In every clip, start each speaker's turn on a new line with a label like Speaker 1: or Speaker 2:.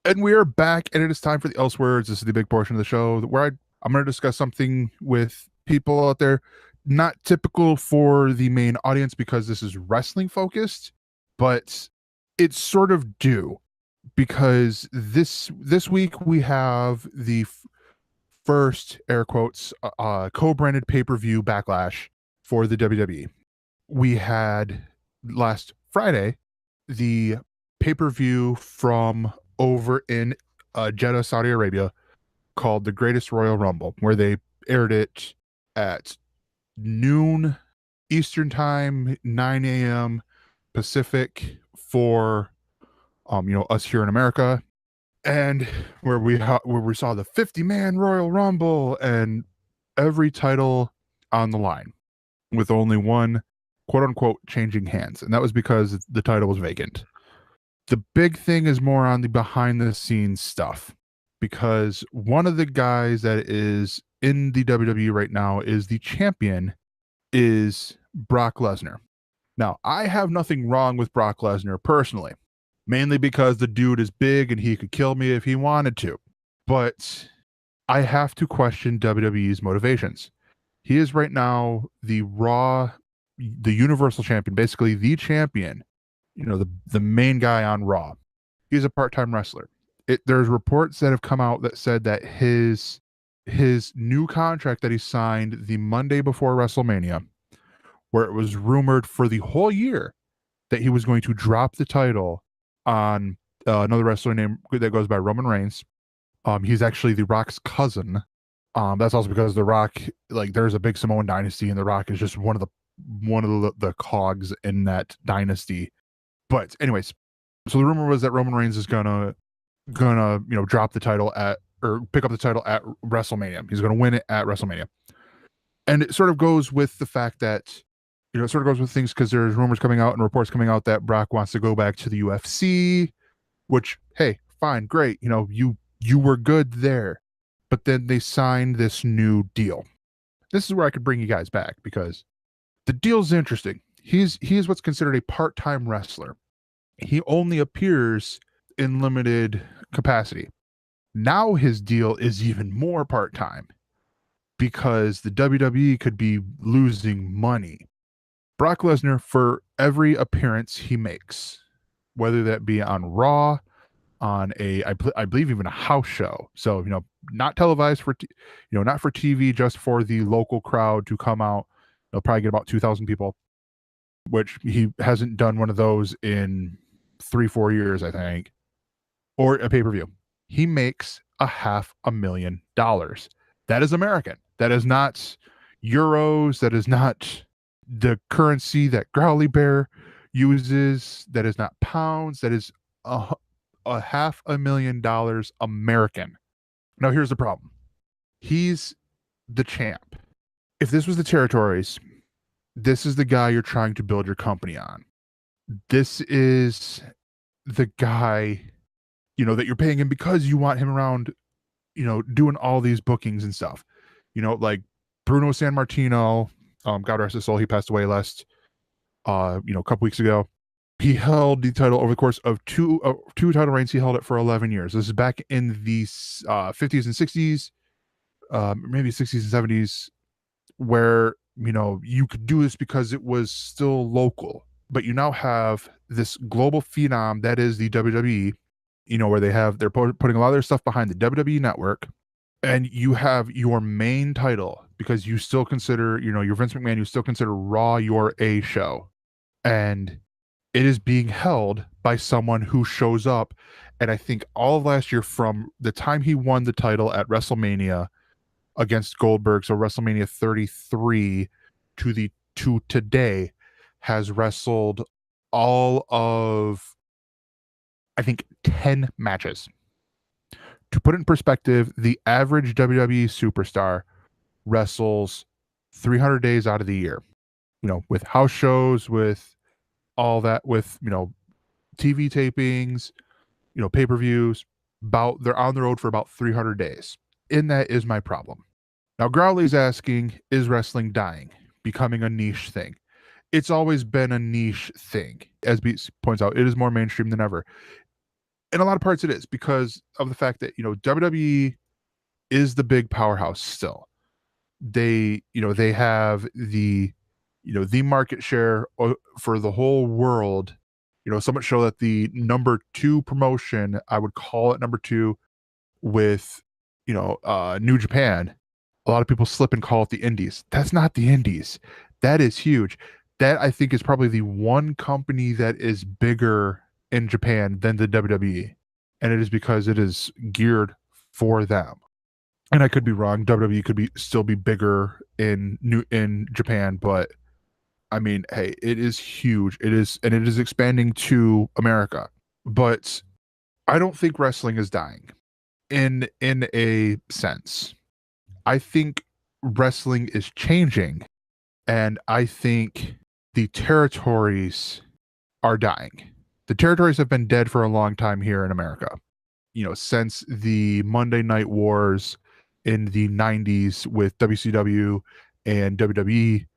Speaker 1: And we are back, and it is time for the ElseWords. This is the big portion of the show where I'm going to discuss something with people out there, not typical for the main audience because this is wrestling focused, but it's sort of due because this week we have the first air quotes co-branded pay-per-view backlash for the WWE. We had last Friday the pay-per-view from over in Jeddah, Saudi Arabia, called the Greatest Royal Rumble, where they aired it at noon Eastern Time, 9 a.m. Pacific for us here in America, and where we saw the 50-man Royal Rumble and every title on the line, with only one quote unquote changing hands, and that was because the title was vacant. The big thing is more on the behind the scenes stuff, because one of the guys that is in the WWE right now is the champion, is Brock Lesnar. Now, I have nothing wrong with Brock Lesnar personally, mainly because the dude is big and he could kill me if he wanted to. But I have to question WWE's motivations. He is right now the Universal Champion, basically the champion, the main guy on Raw. He's a part-time wrestler. There's reports that have come out that said that his new contract that he signed the Monday before WrestleMania, where it was rumored for the whole year that he was going to drop the title on another wrestler that goes by Roman Reigns. He's actually The Rock's cousin. That's also because The Rock, there's a big Samoan dynasty, and The Rock is just one of the cogs in that dynasty. But anyways, so the rumor was that Roman Reigns is gonna drop the title or pick up the title at WrestleMania. He's gonna win it at WrestleMania, and it sort of goes with the fact that it sort of goes with things because there's rumors coming out and reports coming out that Brock wants to go back to the UFC, which, hey, fine, great, you were good there, but then they signed this new deal. This is where I could bring you guys back because the deal's interesting. He is what's considered a part-time wrestler. He only appears in limited capacity. Now his deal is even more part-time because the WWE could be losing money. Brock Lesnar, for every appearance he makes, whether that be on Raw, on I believe even a house show, so not televised not for TV, just for the local crowd to come out. They'll probably get about 2,000 people, which he hasn't done one of those in 3-4 years, I think, or a pay-per-view. He makes $500,000. That is American. That is not euros. That is not the currency that Growly Bear uses. That is not pounds. That is $500,000 American. Now, here's the problem. He's the champ. If this was the territories, this is the guy you're trying to build your company on. This is the guy, that you're paying him because you want him around, doing all these bookings and stuff. Like Bruno Sammartino, God rest his soul, he passed away last, a couple weeks ago. He held the title over the course of two title reigns. He held it for 11 years. This is back in the 50s and 60s, maybe 60s and 70s, where you could do this because it was still local. But you now have this global phenom that is the WWE, where they're putting a lot of their stuff behind the WWE network, and you have your main title because you still consider, you're Vince McMahon, you still consider Raw your A show, and it is being held by someone who shows up. And I think all of last year, from the time he won the title at WrestleMania against Goldberg, so WrestleMania 33 to today, has wrestled all of, I think, 10 matches. To put it in perspective, the average WWE superstar wrestles 300 days out of the year, with house shows, with all that, with, TV tapings, pay-per-views. They're on the road for about 300 days. And that is my problem. Now, Growly's asking, is wrestling dying, becoming a niche thing? It's always been a niche thing. As Beats points out, it is more mainstream than ever. in a lot of parts it is because of the fact that WWE is the big powerhouse still. They have the market share for the whole world. So much so that the number 2 promotion, I would call it number 2 with New Japan. A lot of people slip and call it the Indies. That's not the Indies. That is huge. That I think is probably the one company that is bigger in Japan than the WWE, and it is because it is geared for them. And I could be wrong. WWE could still be bigger in Japan, but I mean, hey, it is huge. It is expanding to America. But I don't think wrestling is dying in a sense. I think wrestling is changing, and I think the territories are dying. The territories have been dead for a long time here in America. Since the Monday Night Wars in the 90s with WCW and WWE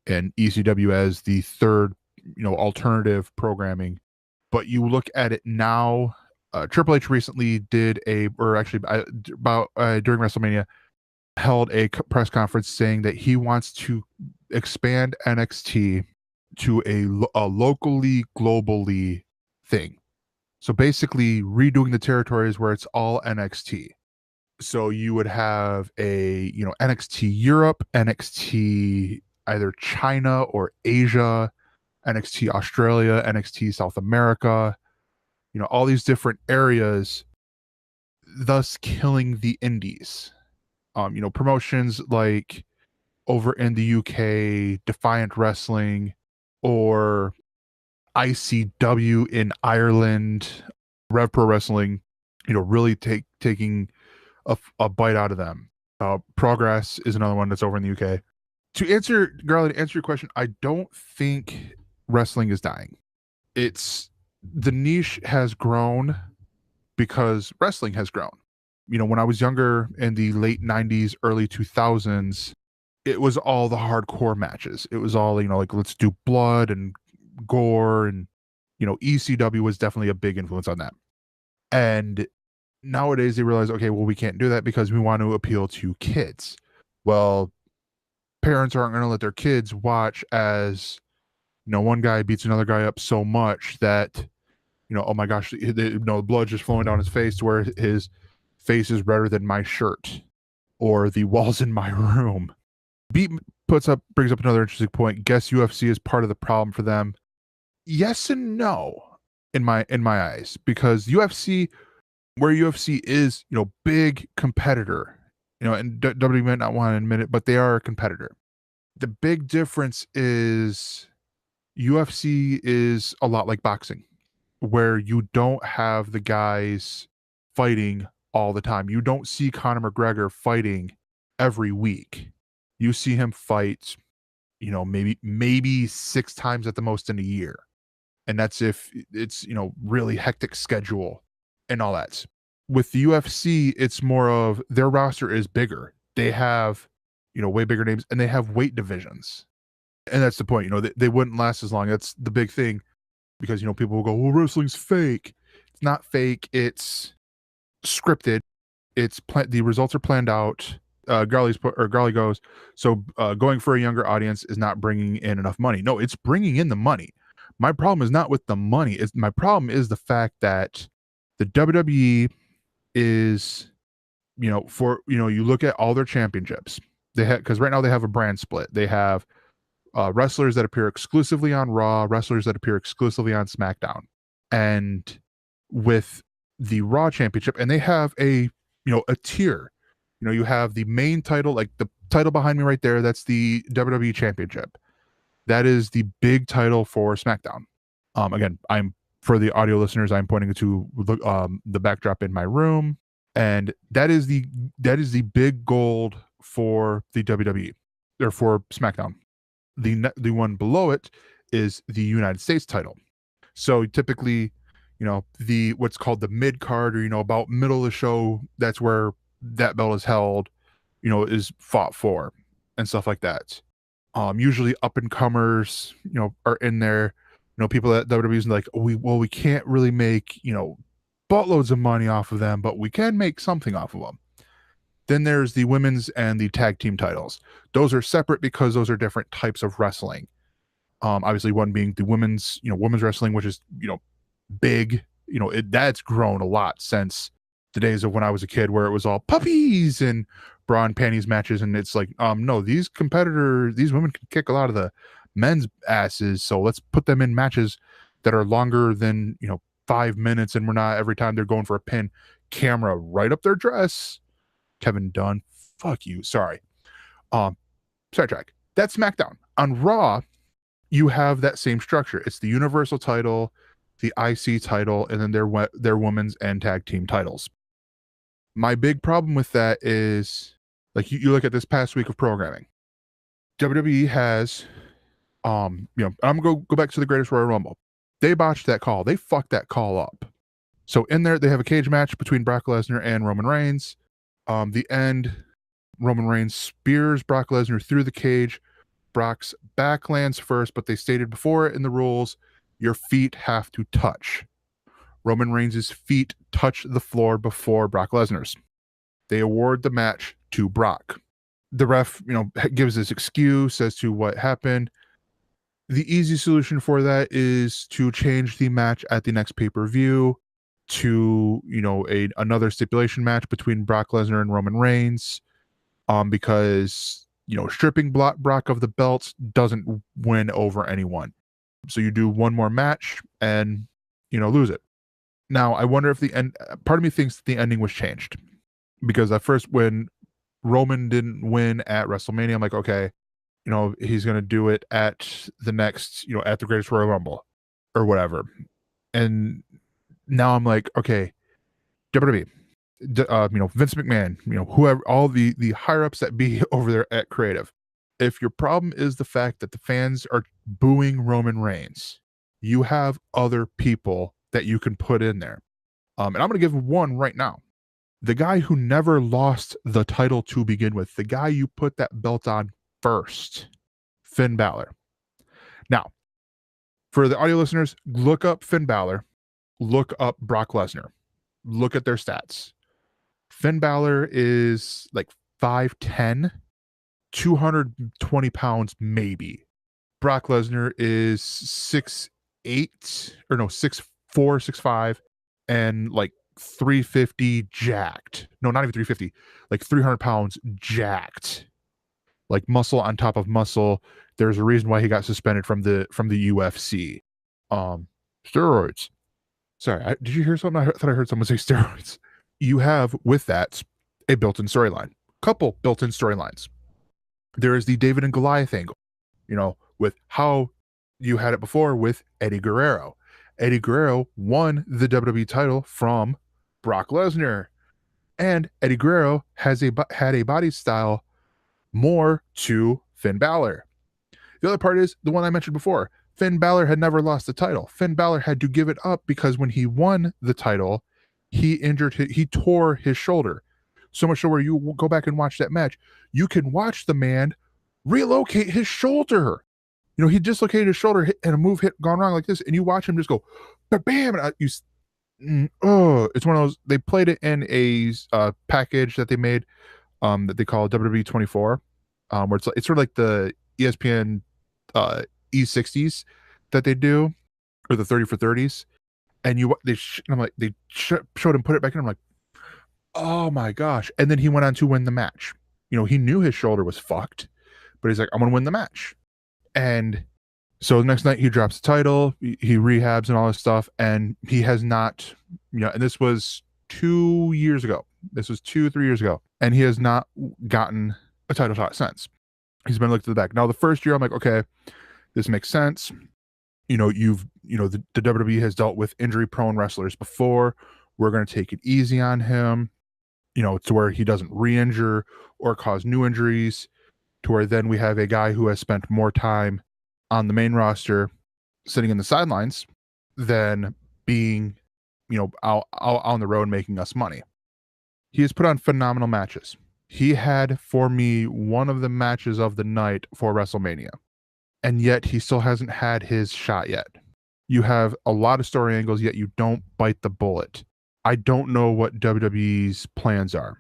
Speaker 1: and ECW as the third, alternative programming. But you look at it now, Triple H recently during WrestleMania, held a press conference saying that he wants to expand NXT to a locally, globally thing. So basically redoing the territories where it's all NXT. So you would have a, NXT Europe, NXT either China or Asia, NXT Australia, NXT South America, all these different areas, thus killing the indies. Promotions like over in the UK, Defiant Wrestling, or ICW in Ireland, Rev Pro Wrestling, really taking a bite out of them. Progress is another one that's over in the UK. To answer your question, I don't think wrestling is dying. It's the niche has grown because wrestling has grown. When I was younger in the late 90s, early 2000s, it was all the hardcore matches. It was all, like let's do blood and gore, and ECW was definitely a big influence on that. And nowadays they realize, okay, well, we can't do that because we want to appeal to kids. Well, parents aren't going to let their kids watch as one guy beats another guy up so much that oh my gosh, the blood just flowing down his face to where his face is redder than my shirt or the walls in my room. Beat brings up another interesting point. Guess UFC is part of the problem for them. Yes and no, in my eyes, because UFC is, big competitor, and WWE might not want to admit it, but they are a competitor. The big difference is UFC is a lot like boxing, where you don't have the guys fighting all the time. You don't see Conor McGregor fighting every week. You see him fight, maybe 6 times at the most in a year. And that's if it's, really hectic schedule and all that. With the UFC, it's more of their roster is bigger. They have, way bigger names, and they have weight divisions. And that's the point, they wouldn't last as long. That's the big thing, because, people will go, well, wrestling's fake. It's not fake. It's scripted. The results are planned out. Garley goes, so going for a younger audience is not bringing in enough money. No, it's bringing in the money. My problem is not with the money. My problem is the fact that the WWE is, you look at all their championships. They have, because right now they have a brand split. They have wrestlers that appear exclusively on Raw, wrestlers that appear exclusively on SmackDown. And with the Raw Championship, and they have a tier. You have the main title, like the title behind me right there. That's the WWE Championship. That is the big title for SmackDown. Again, for the audio listeners, I'm pointing to the backdrop in my room, and that is the big gold for the WWE, or for SmackDown. The one below it is the United States title. So typically, the what's called the mid card, or about middle of the show, that's where that belt is held, is fought for and stuff like that. Usually up and comers, are in there. People that WWE's like, we can't really make, buttloads of money off of them, but we can make something off of them. Then there's the women's and the tag team titles. Those are separate because those are different types of wrestling. Obviously one being the women's wrestling, which is, big, that's grown a lot since the days of when I was a kid, where it was all puppies and bra and panties matches. And it's like, no, these women can kick a lot of the men's asses. So let's put them in matches that are longer than, 5 minutes. And we're not, every time they're going for a pin, camera right up their dress. Kevin Dunn, fuck you. Sorry. Sidetrack. That's SmackDown. On Raw, you have that same structure. It's the Universal title, the IC title, and then their women's and tag team titles. My big problem with that is, like, you look at this past week of programming. WWE has, I'm gonna go back to the Greatest Royal Rumble. They botched that call. They fucked that call up. So in there, they have a cage match between Brock Lesnar and Roman Reigns. The end, Roman Reigns spears Brock Lesnar through the cage. Brock's back lands first, but they stated before in the rules, your feet have to touch. Roman Reigns' feet touch the floor before Brock Lesnar's. They award the match to Brock. The ref, gives his excuse as to what happened. The easy solution for that is to change the match at the next pay-per-view to, another stipulation match between Brock Lesnar and Roman Reigns, because stripping Brock of the belts doesn't win over anyone. So you do one more match and, lose it. Now, I wonder if part of me thinks the ending was changed, because at first when Roman didn't win at WrestleMania, I'm like, okay, he's going to do it at the next, at the Greatest Royal Rumble or whatever. And now I'm like, okay, WWE, Vince McMahon, whoever, all the higher ups that be over there at creative. If your problem is the fact that the fans are booing Roman Reigns, you have other people that you can put in there. And I'm going to give one right now. The guy who never lost the title to begin with, the guy you put that belt on first, Finn Balor. Now, for the audio listeners, look up Finn Balor, look up Brock Lesnar, look at their stats. Finn Balor is like 5'10", 220 pounds maybe. Brock Lesnar is 6'8", 6'4", 6'5", and like 350 jacked. No, not even 350, like 300 pounds jacked. Like muscle on top of muscle. There's a reason why he got suspended from the UFC. Steroids. Sorry, did you hear something? I thought I heard someone say steroids. You have with that a built-in storyline. Couple built-in storylines. There is the David and Goliath angle, with how you had it before with Eddie Guerrero. Eddie Guerrero won the WWE title from Brock Lesnar, and Eddie Guerrero had a body style more to Finn Balor. The other part is the one I mentioned before. Finn Balor had never lost the title. Finn Balor had to give it up because when he won the title, he tore his shoulder. So much so where you go back and watch that match, you can watch the man relocate his shoulder. He dislocated his shoulder and a move gone wrong like this, and you watch him just go, bam! And it's one of those. They played it in a package that they made, that they call WWE 24, where it's sort of like the ESPN E60s that they do, or the 30 for 30s. And they showed him put it back in. I'm like, oh my gosh! And then he went on to win the match. He knew his shoulder was fucked, but he's like, I'm gonna win the match. And so the next night he drops the title, he rehabs and all this stuff, and he has not, and this was 2 years ago. This was 2-3 years ago, and he has not gotten a title shot since. He's been looked at the back. Now the first year I'm like, okay, this makes sense. The WWE has dealt with injury prone wrestlers before. We're going to take it easy on him, to where he doesn't re-injure or cause new injuries, to where then we have a guy who has spent more time on the main roster sitting in the sidelines than being, out on the road making us money. He has put on phenomenal matches. He had, for me, one of the matches of the night for WrestleMania. And yet he still hasn't had his shot yet. You have a lot of story angles, yet you don't bite the bullet. I don't know what WWE's plans are.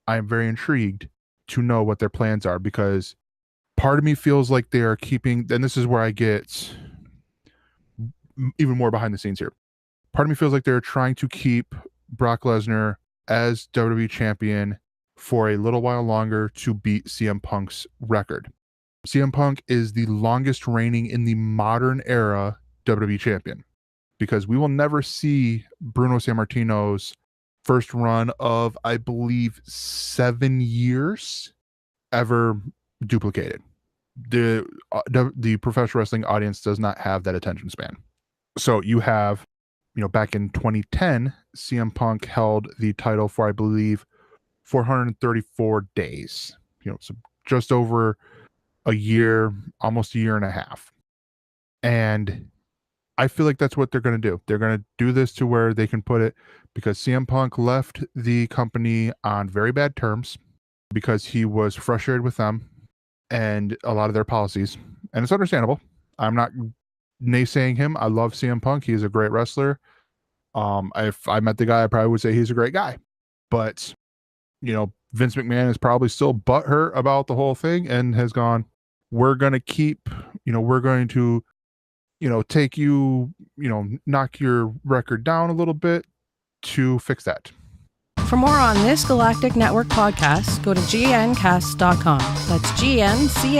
Speaker 1: I am very intrigued to know what their plans are, because part of me feels like they are keeping, and this is where I get even more behind the scenes here. Part of me feels like they're trying to keep Brock Lesnar as WWE champion for a little while longer to beat CM Punk's record. CM Punk is the longest reigning in the modern era WWE champion, because we will never see Bruno Sammartino's first run of, I believe, 7 years ever duplicated. The professional wrestling audience does not have that attention span. So you have, back in 2010, CM Punk held the title for, I believe, 434 days. So just over a year, almost a year and a half. And I feel like that's what they're going to do. They're going to do this to where they can put it, because CM Punk left the company on very bad terms because he was frustrated with them and a lot of their policies. And it's understandable. I'm not naysaying him. I love CM Punk. He's a great wrestler. If I met the guy, I probably would say he's a great guy. But, Vince McMahon is probably still butthurt about the whole thing and has gone, we're going to keep, we're going to, take you, knock your record down a little bit to fix that.
Speaker 2: For more on this Galactic Network podcast, go to gncast.com. That's GNCASTS.com.